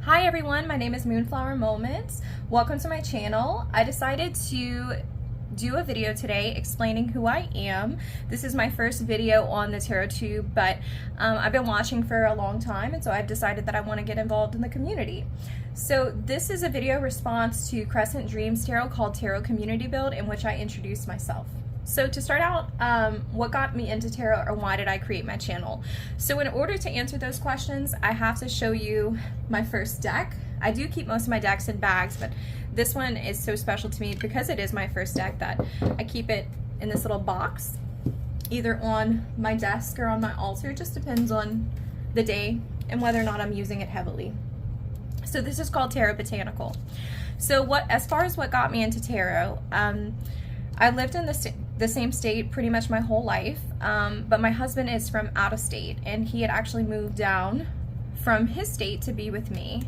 Hi everyone, my name is Moonflower Moments. Welcome to my channel. I decided to do a video today explaining who I am. This is my first video on the TarotTube, but I've been watching for a long time, and so I've decided that I want to get involved in the community. So this is a video response to Crescent Dreams Tarot called Tarot Community Build, in which I introduced myself. So to start out, what got me into tarot, or why did I create my channel? So in order to answer those questions, I have to show you my first deck. I do keep most of my decks in bags, but this one is so special to me because it is my first deck that I keep it in this little box, either on my desk or on my altar. It just depends on the day and whether or not I'm using it heavily. So this is called Terra Botanical. So as far as what got me into tarot, I lived in the same state pretty much my whole life, but my husband is from out of state, and he had actually moved down from his state to be with me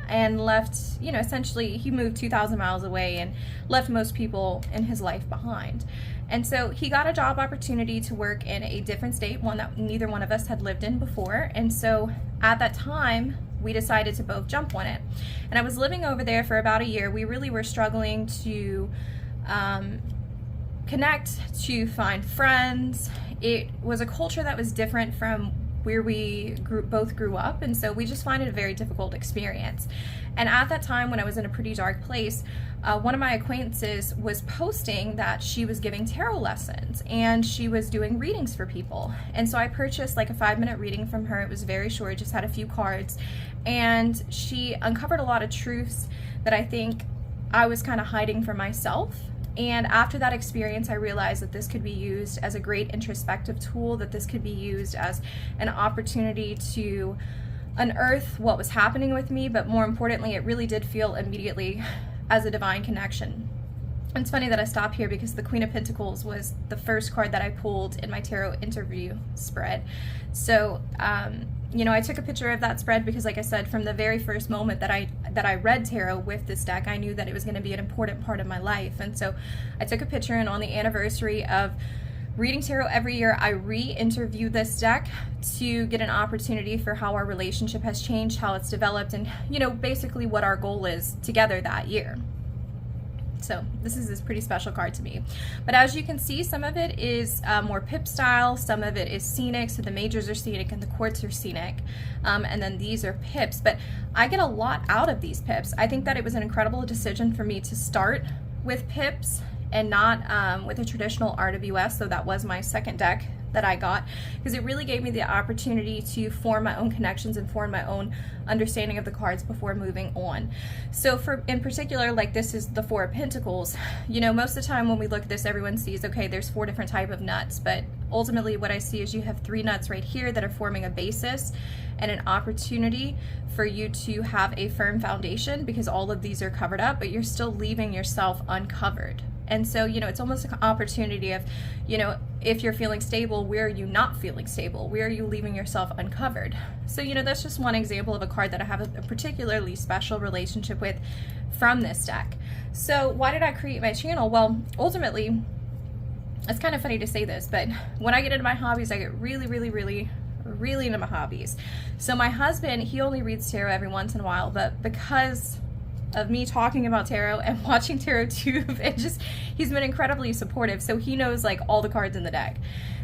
and left, you know, essentially he moved 2,000 miles away and left most people in his life behind. And so he got a job opportunity to work in a different state, one that neither one of us had lived in before. And so at that time, we decided to both jump on it. And I was living over there for about a year. We really were struggling to connect, to find friends. It was a culture that was different from where we both grew up, and so we just find it a very difficult experience. And at that time, when I was in a pretty dark place, one of my acquaintances was posting that she was giving tarot lessons and she was doing readings for people. And so I purchased like a 5-minute reading from her. It was very short, just had a few cards, and she uncovered a lot of truths that I think I was kind of hiding from myself. And after that experience, I realized that this could be used as a great introspective tool, that this could be used as an opportunity to unearth what was happening with me, but more importantly, it really did feel immediately as a divine connection. And it's funny that I stopped here because the Queen of Pentacles was the first card that I pulled in my tarot interview spread. So, you know, I took a picture of that spread because, like I said, from the very first moment that I read tarot with this deck, I knew that it was going to be an important part of my life. And so I took a picture, and on the anniversary of reading tarot every year, I re-interview this deck to get an opportunity for how our relationship has changed, how it's developed, and, you know, basically what our goal is together that year. So this is pretty special card to me. But as you can see, some of it is more pip style, some of it is scenic, so the majors are scenic and the quartz are scenic, and then these are pips. But I get a lot out of these pips. I think that it was an incredible decision for me to start with pips and not with a traditional RWS, so that was my second deck that I got, because it really gave me the opportunity to form my own connections and form my own understanding of the cards before moving on. So in particular, like this is the Four of Pentacles. You know, most of the time when we look at this, everyone sees, okay, there's 4 different types of nuts, but ultimately what I see is you have 3 nuts right here that are forming a basis and an opportunity for you to have a firm foundation, because all of these are covered up, but you're still leaving yourself uncovered. And so, you know, it's almost an opportunity of, you know, if you're feeling stable, where are you not feeling stable? Where are you leaving yourself uncovered? So, you know, that's just one example of a card that I have a particularly special relationship with from this deck. So why did I create my channel? Well, ultimately, it's kind of funny to say this, but when I get into my hobbies, I get really into my hobbies. So my husband, he only reads tarot every once in a while, but because of me talking about tarot and watching TarotTube, he's been incredibly supportive. So he knows like all the cards in the deck.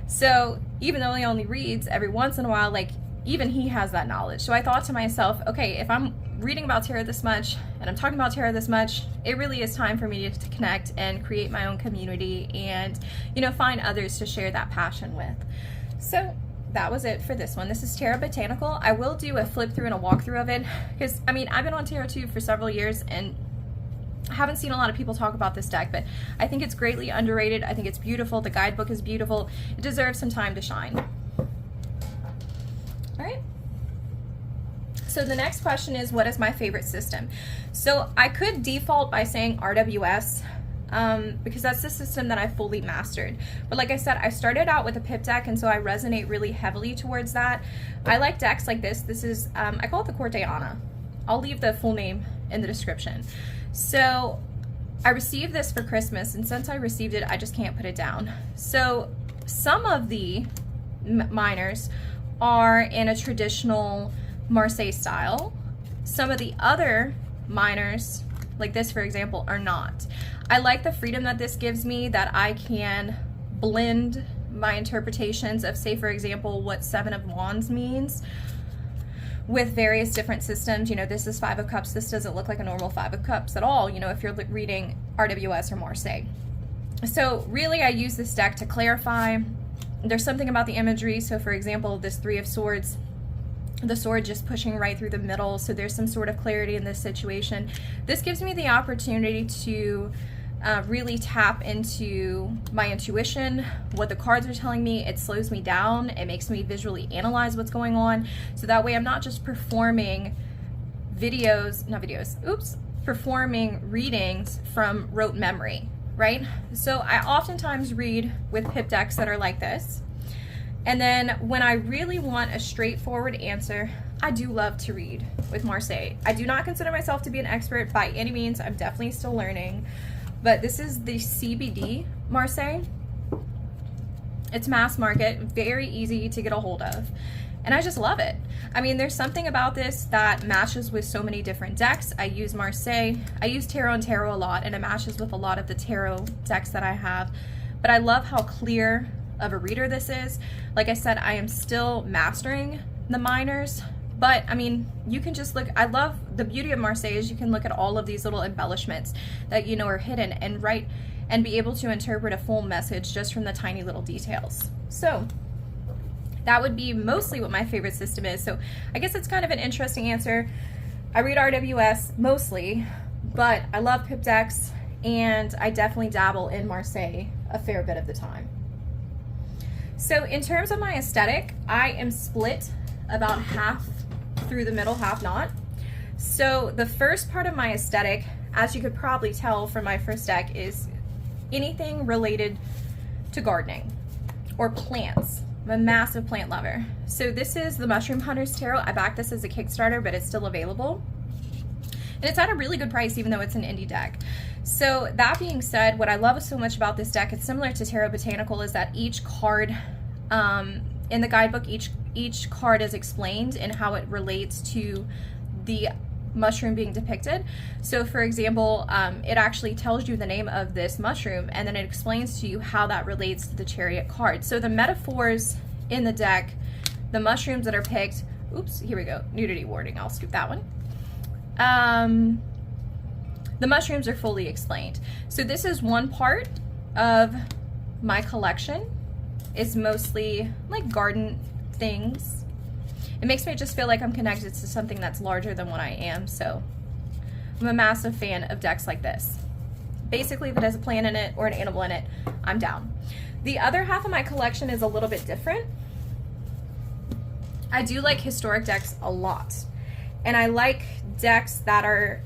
So even though he only reads every once in a while, like even he has that knowledge. So I thought to myself, okay, if I'm reading about tarot this much and I'm talking about tarot this much, it really is time for me to connect and create my own community and, you know, find others to share that passion with. So that was it for this one. This is Terra Botanical. I will do a flip through and a walkthrough of it because, I mean, I've been on TarotTube for several years and I haven't seen a lot of people talk about this deck, but I think it's greatly underrated. I think it's beautiful. The guidebook is beautiful. It deserves some time to shine. All right. So the next question is, what is my favorite system? So I could default by saying RWS, because that's the system that I fully mastered. But like I said, I started out with a pip deck, and so I resonate really heavily towards that. I like decks like this. This is, I call it the Corte. I'll leave the full name in the description. So I received this for Christmas, and since I received it, I just can't put it down. So some of the minors are in a traditional Marseille style. some of the other minors, like this for example, are not. I like the freedom that this gives me, that I can blend my interpretations of, say for example, what Seven of Wands means with various different systems. You know, this is Five of Cups. This doesn't look like a normal Five of Cups at all, you know, if you're reading RWS or Marseille. So really I use this deck to clarify. There's something about the imagery. So for example, this Three of Swords, the sword just pushing right through the middle. So there's some sort of clarity in this situation. This gives me the opportunity to really tap into my intuition, what the cards are telling me. It slows me down. It makes me visually analyze what's going on. So that way I'm not just performing performing readings from rote memory, right? So I oftentimes read with pip decks that are like this. And then when I really want a straightforward answer, I do love to read with Marseille. I do not consider myself to be an expert by any means. I'm definitely still learning. But this is the CBD Mariselle. It's mass market, very easy to get a hold of. And I just love it. I mean, there's something about this that matches with so many different decks. I use Marseille. I use Tarot and Tarot a lot, and it matches with a lot of the Tarot decks that I have. But I love how clear of a reader this is. Like I said, I am still mastering the minors. But I mean, you can just look. I love the beauty of Marseille is you can look at all of these little embellishments that you know are hidden and write and be able to interpret a full message just from the tiny little details. So that would be mostly what my favorite system is. So I guess it's kind of an interesting answer. I read RWS mostly, but I love pip decks and I definitely dabble in Marseille a fair bit of the time. So in terms of my aesthetic, I am split about half through the middle, half not. So the first part of my aesthetic, as you could probably tell from my first deck, is anything related to gardening or plants. I'm a massive plant lover. So this is the Mushroom Hunters Tarot. I backed this as a Kickstarter, but it's still available. And it's at a really good price, even though it's an indie deck. So that being said, what I love so much about this deck, it's similar to Terra Botanical, is that each card in the guidebook, each card is explained and how it relates to the mushroom being depicted. So for example, it actually tells you the name of this mushroom and then it explains to you how that relates to the Chariot card. So the metaphors in the deck, the mushrooms that are picked, oops, here we go, nudity warning, I'll scoop that one. The mushrooms are fully explained. So this is one part of my collection. It's mostly like garden things. It makes me just feel like I'm connected to something that's larger than what I am. So I'm a massive fan of decks like this. Basically, if it has a plant in it or an animal in it, I'm down. The other half of my collection is a little bit different. I do like historic decks a lot. And I like decks that are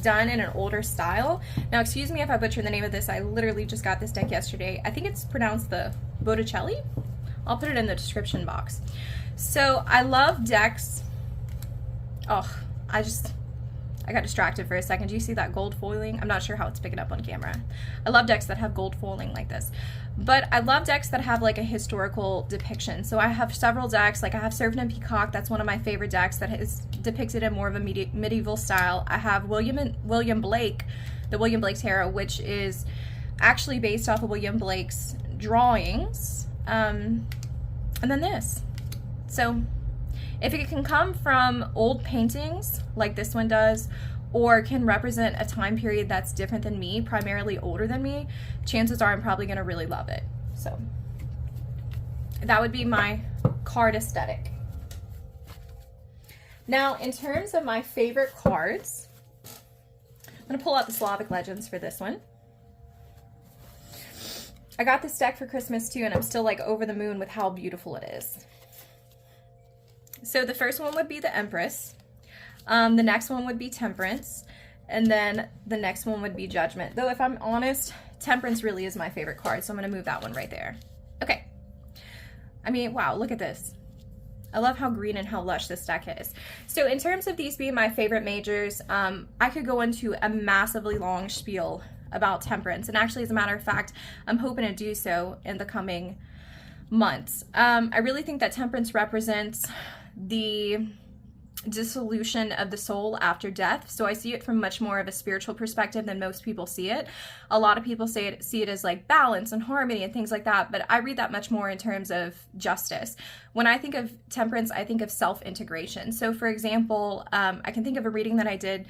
done in an older style. Now, excuse me if I butcher the name of this. I literally just got this deck yesterday. I think it's pronounced the Botticelli. I'll put it in the description box. So I love decks. Oh, I got distracted for a second. Do you see that gold foiling? I'm not sure how it's picking up on camera. I love decks that have gold foiling like this. But I love decks that have like a historical depiction. So I have several decks. Like I have Servant and Peacock. That's one of my favorite decks that is depicted in more of a medieval style. I have William Blake, the William Blake Tarot, which is actually based off of William Blake's drawings. And then this. So if it can come from old paintings like this one does, or can represent a time period that's different than me, primarily older than me, chances are I'm probably gonna really love it. So that would be my card aesthetic. Now, in terms of my favorite cards, I'm gonna pull out the Slavic Legends for this one. I got this deck for Christmas too, and I'm still like over the moon with how beautiful it is. So the first one would be the Empress. The next one would be Temperance. And then the next one would be Judgment. Though if I'm honest, Temperance really is my favorite card. So I'm going to move that one right there. Okay. I mean, wow, look at this. I love how green and how lush this deck is. So in terms of these being my favorite majors, I could go into a massively long spiel about Temperance. And actually, as a matter of fact, I'm hoping to do so in the coming months. I really think that Temperance represents the dissolution of the soul after death. So I see it from much more of a spiritual perspective than most people see it. A lot of people see it as like balance and harmony and things like that, but I read that much more in terms of justice. When I think of temperance, I think of self-integration. So for example, I can think of a reading that I did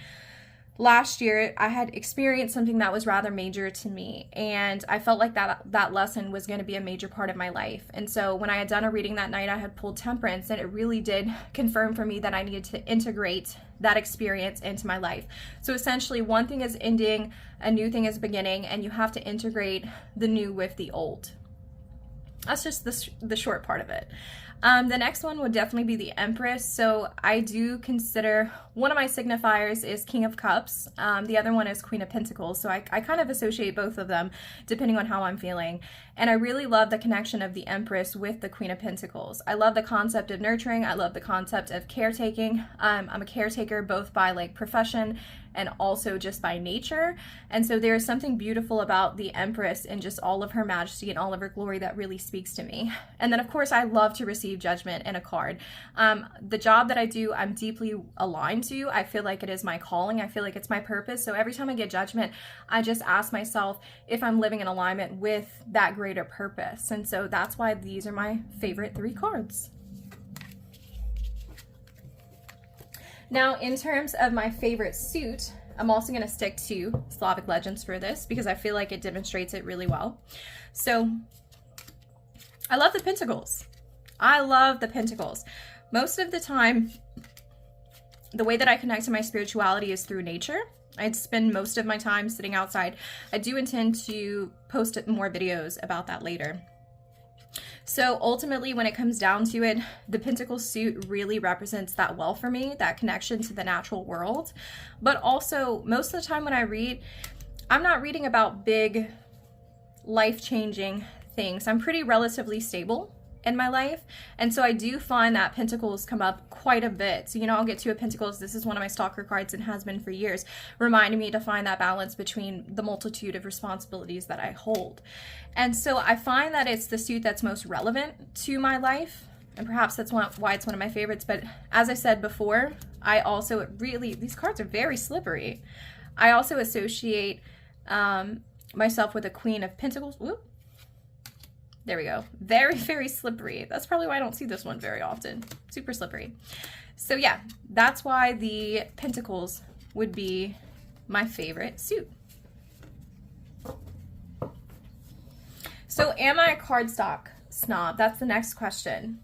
last year. I had experienced something that was rather major to me, and I felt like that lesson was going to be a major part of my life. And so when I had done a reading that night, I had pulled temperance, and it really did confirm for me that I needed to integrate that experience into my life. So essentially, one thing is ending, a new thing is beginning, and you have to integrate the new with the old. That's just the short part of it. The next one would definitely be the Empress. So I do consider one of my signifiers is King of Cups. The other one is Queen of Pentacles. So I kind of associate both of them depending on how I'm feeling. And I really love the connection of the Empress with the Queen of Pentacles. I love the concept of nurturing. I love the concept of caretaking. I'm a caretaker both by like profession and also just by nature. And so there is something beautiful about the Empress and just all of her majesty and all of her glory that really speaks to me. And then of course I love to receive judgment in a card. The job that I do, I'm deeply aligned to. I feel like it is my calling. I feel like it's my purpose. So every time I get judgment, I just ask myself if I'm living in alignment with that greater purpose. And so that's why these are my favorite 3 cards. Now, in terms of my favorite suit, I'm also going to stick to Slavic legends for this because I feel like it demonstrates it really well. So, I love the Pentacles. I love the Pentacles. Most of the time, the way that I connect to my spirituality is through nature. I'd spend most of my time sitting outside. I do intend to post more videos about that later. So ultimately, when it comes down to it, the Pentacle suit really represents that well for me, that connection to the natural world. But also, most of the time when I read, I'm not reading about big, life-changing things. I'm pretty relatively stable in my life. And so I do find that Pentacles come up quite a bit. So, I'll get 2 of Pentacles. This is one of my stalker cards and has been for years, reminding me to find that balance between the multitude of responsibilities that I hold. And so I find that it's the suit that's most relevant to my life. And perhaps that's why it's one of my favorites. But as I said before, I also these cards are very slippery. I also associate myself with a Queen of Pentacles. Whoop. There we go. Very, very slippery. That's probably why I don't see this one very often. Super slippery. So yeah, that's why the Pentacles would be my favorite suit. So am I a cardstock snob? That's the next question.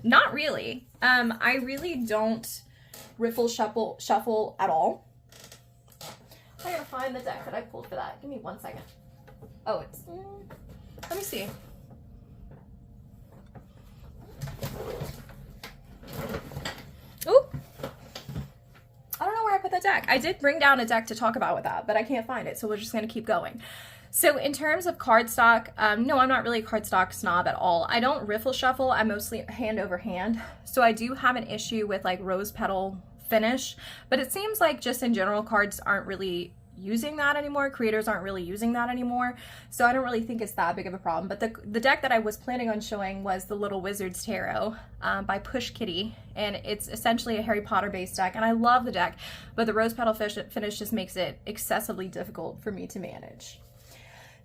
Not really. I really don't riffle shuffle at all. I gotta find the deck that I pulled for that. Give me 1 second. Oh, it's... let me see. Ooh. I don't know where I put that deck. I did bring down a deck to talk about with that, but I can't find it, so we're just going to keep going. So in terms of cardstock, no, I'm not really a cardstock snob at all. I don't riffle shuffle. I'm mostly hand over hand. So I do have an issue with like rose petal finish, but it seems like just in general cards aren't really using that anymore. Creators aren't really using that anymore. So I don't really think it's that big of a problem. But the deck that I was planning on showing was the Little Wizard's Tarot by Push Kitty. And it's essentially a Harry Potter based deck. And I love the deck, but the rose petal finish just makes it excessively difficult for me to manage.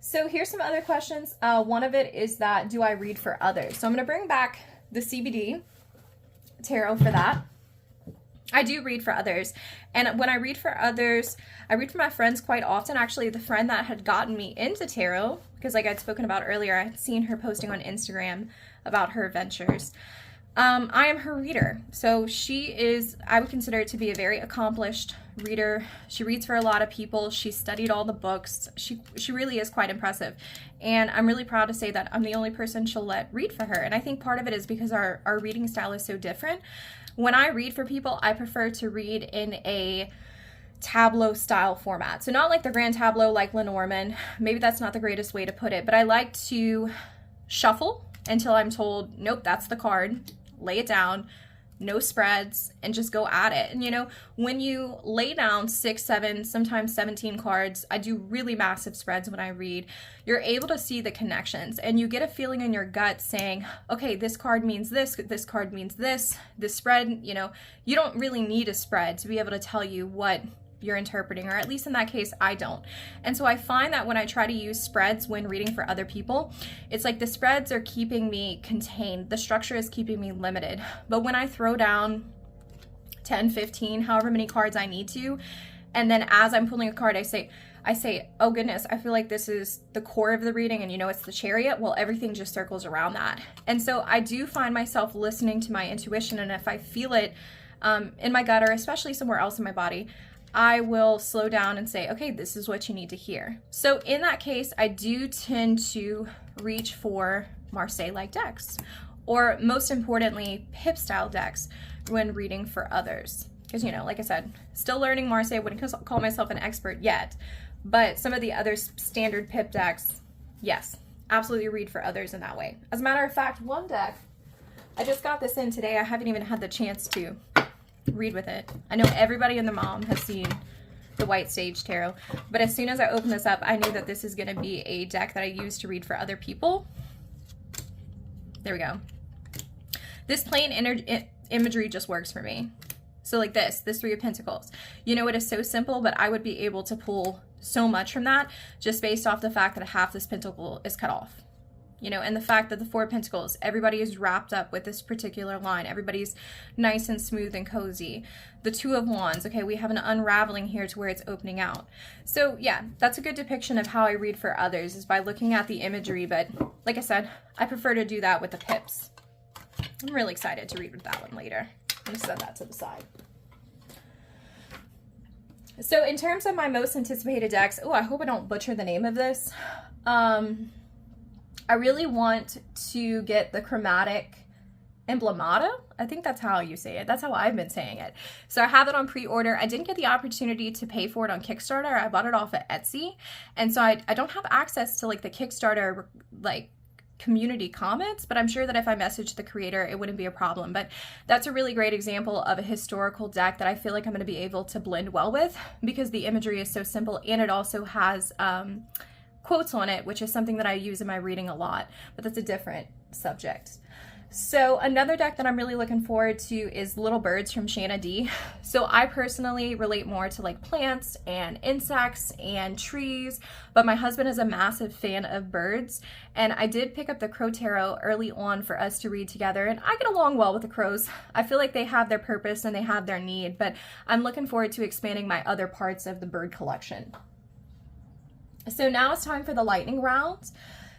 So here's some other questions. One of it is that, do I read for others? So I'm going to bring back the CBD Tarot for that. I do read for others. And when I read for others, I read for my friends quite often. Actually, the friend that had gotten me into tarot, because like I'd spoken about earlier, I had seen her posting on Instagram about her adventures. I am her reader. So she is, I would consider it to be a very accomplished reader. She reads for a lot of people. She studied all the books. She really is quite impressive. And I'm really proud to say that I'm the only person she'll let read for her. And I think part of it is because our reading style is so different. When I read for people, I prefer to read in a tableau style format. So not like the grand tableau like Lenormand. Maybe that's not the greatest way to put it, but I like to shuffle until I'm told, nope, that's the card. Lay it down, no spreads, and just go at it. And you know, when you lay down 6, 7, sometimes 17 cards, I do really massive spreads when I read, you're able to see the connections, and you get a feeling in your gut saying, okay, this card means this card means this spread, you know, you don't really need a spread to be able to tell you what you're interpreting, or at least in that case, I don't. And so I find that when I try to use spreads when reading for other people, it's like the spreads are keeping me contained. The structure is keeping me limited. But when I throw down 10, 15, however many cards I need to, and then as I'm pulling a card, I say, oh goodness, I feel like this is the core of the reading, and you know, it's the Chariot. Well, everything just circles around that. And so I do find myself listening to my intuition, and if I feel it in my gut, or especially somewhere else in my body, I will slow down and say, okay, this is what you need to hear. So in that case, I do tend to reach for Marseille-like decks, or most importantly, pip style decks when reading for others. Because, you know, like I said, still learning Marseille, wouldn't call myself an expert yet, but some of the other standard pip decks, yes, absolutely read for others in that way. As a matter of fact, one deck, I just got this in today. I haven't even had the chance to read with it. I know everybody and their mom has seen the White Sage Tarot, but as soon as I opened this up, I knew that this is going to be a deck that I use to read for other people. There we go. This plain imagery just works for me. So like this Three of Pentacles, you know, it is so simple, but I would be able to pull so much from that just based off the fact that half this pentacle is cut off. You know, and the fact that the Four of Pentacles, everybody is wrapped up with this particular line. Everybody's nice and smooth and cozy. The Two of Wands, okay, we have an unraveling here to where it's opening out. So yeah, that's a good depiction of how I read for others, is by looking at the imagery. But like I said, I prefer to do that with the pips. I'm really excited to read with that one later. I'm gonna set that to the side. So in terms of my most anticipated decks, oh, I hope I don't butcher the name of this. I really want to get the Chromatic Emblemata. I think that's how you say it. That's how I've been saying it. So I have it on pre-order. I didn't get the opportunity to pay for it on Kickstarter. I bought it off of Etsy. And so I don't have access to like the Kickstarter like community comments, but I'm sure that if I messaged the creator, it wouldn't be a problem. But that's a really great example of a historical deck that I feel like I'm going to be able to blend well with, because the imagery is so simple, and it also has quotes on it, which is something that I use in my reading a lot, but that's a different subject. So another deck that I'm really looking forward to is Little Birds from Shanna D. So I personally relate more to like plants and insects and trees, but my husband is a massive fan of birds, and I did pick up the Crow Tarot early on for us to read together, and I get along well with the crows. I feel like they have their purpose and they have their need, but I'm looking forward to expanding my other parts of the bird collection. So now it's time for the lightning round.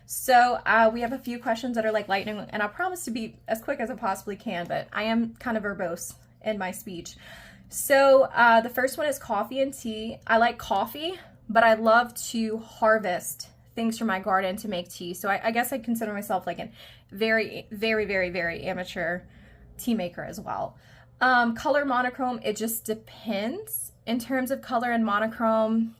So we have a few questions that are like lightning, and I promise to be as quick as I possibly can, but I am kind of verbose in my speech. So the first one is coffee and tea. I like coffee, but I love to harvest things from my garden to make tea. So I guess I consider myself like a very, very, very, very amateur tea maker as well. Color monochrome, it just depends. In terms of color and monochrome,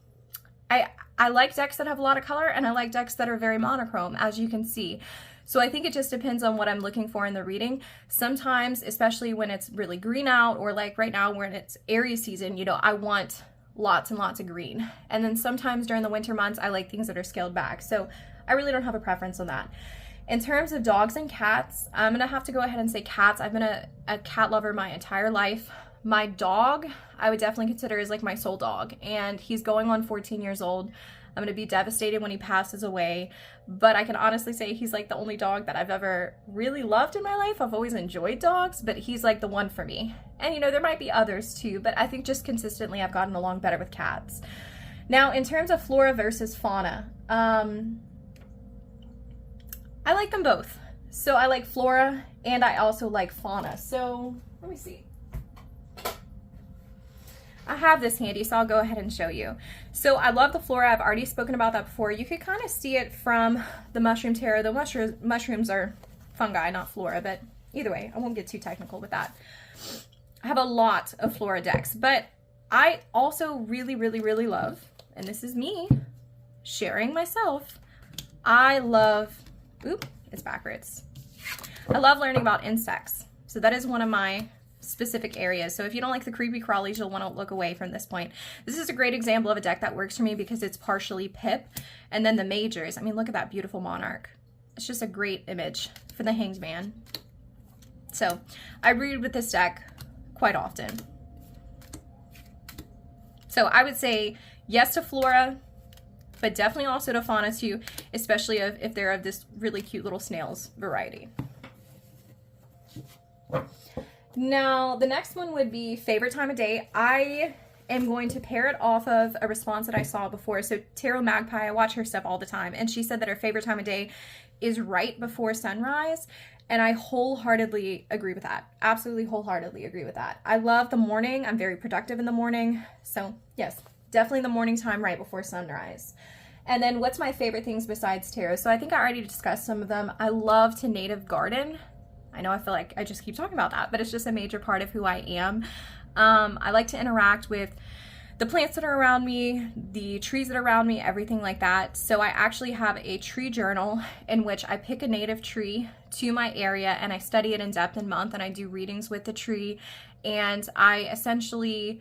I like decks that have a lot of color, and I like decks that are very monochrome, as you can see. So I think it just depends on what I'm looking for in the reading. Sometimes, especially when it's really green out, or like right now when it's Aries season, you know, I want lots and lots of green. And then sometimes during the winter months, I like things that are scaled back. So I really don't have a preference on that. In terms of dogs and cats, I'm gonna have to go ahead and say cats. I've been a cat lover my entire life. My dog, I would definitely consider is like my soul dog, and he's going on 14 years old. I'm going to be devastated when he passes away, but I can honestly say he's like the only dog that I've ever really loved in my life. I've always enjoyed dogs, but he's like the one for me. And you know, there might be others too, but I think just consistently I've gotten along better with cats. Now, in terms of flora versus fauna, I like them both. So I like flora and I also like fauna. So let me see. I have this handy, so I'll go ahead and show you. So I love the flora. I've already spoken about that before. You could kind of see it from the mushroom tarot. The mushrooms are fungi, not flora, but either way, I won't get too technical with that. I have a lot of flora decks, but I also really, really, really love, and this is me sharing myself, I love, oop, it's backwards. I love learning about insects. So that is one of my specific areas. So if you don't like the creepy crawlies, you'll want to look away from this point. This is a great example of a deck that works for me because it's partially pip. And then the majors, I mean, look at that beautiful monarch. It's just a great image for the Hanged Man. So I read with this deck quite often. So I would say yes to Flora, but definitely also to Fauna too, especially if they're of this really cute little snails variety. Now, the next one would be favorite time of day. I am going to pair it off of a response that I saw before. So Tarot Magpie, I watch her stuff all the time, and she said that her favorite time of day is right before sunrise. And I wholeheartedly agree with that. Absolutely wholeheartedly agree with that. I love the morning. I'm very productive in the morning. So yes, definitely the morning time right before sunrise. And then what's my favorite things besides tarot? So I think I already discussed some of them. I love to native garden. I know I feel like I just keep talking about that, but it's just a major part of who I am. I like to interact with the plants that are around me, the trees that are around me, everything like that. So I actually have a tree journal in which I pick a native tree to my area and I study it in depth and month, and I do readings with the tree, and I essentially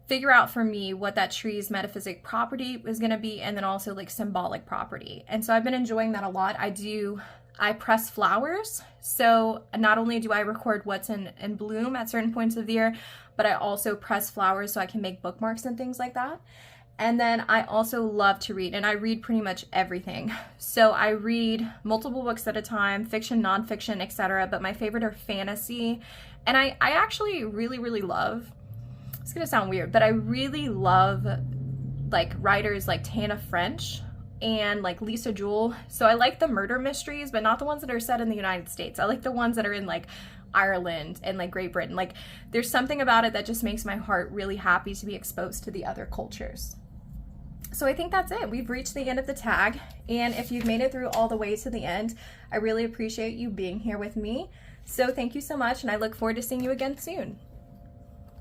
figure out for me what that tree's metaphysic property is going to be, and then also like symbolic property. And so I've been enjoying that a lot. I press flowers, so not only do I record what's in bloom at certain points of the year, but I also press flowers so I can make bookmarks and things like that. And then I also love to read, and I read pretty much everything. So I read multiple books at a time, fiction, nonfiction, etc. But my favorite are fantasy. And I actually really love, it's gonna sound weird, but I really love like writers like Tana French and like Lisa Jewell. So I like the murder mysteries, but not the ones that are set in the United States. I like the ones that are in like Ireland and like Great Britain. Like there's something about it that just makes my heart really happy to be exposed to the other cultures. So I think that's it. We've reached the end of the tag, and if you've made it through all the way to the end, I really appreciate you being here with me. So thank you so much, and I look forward to seeing you again soon.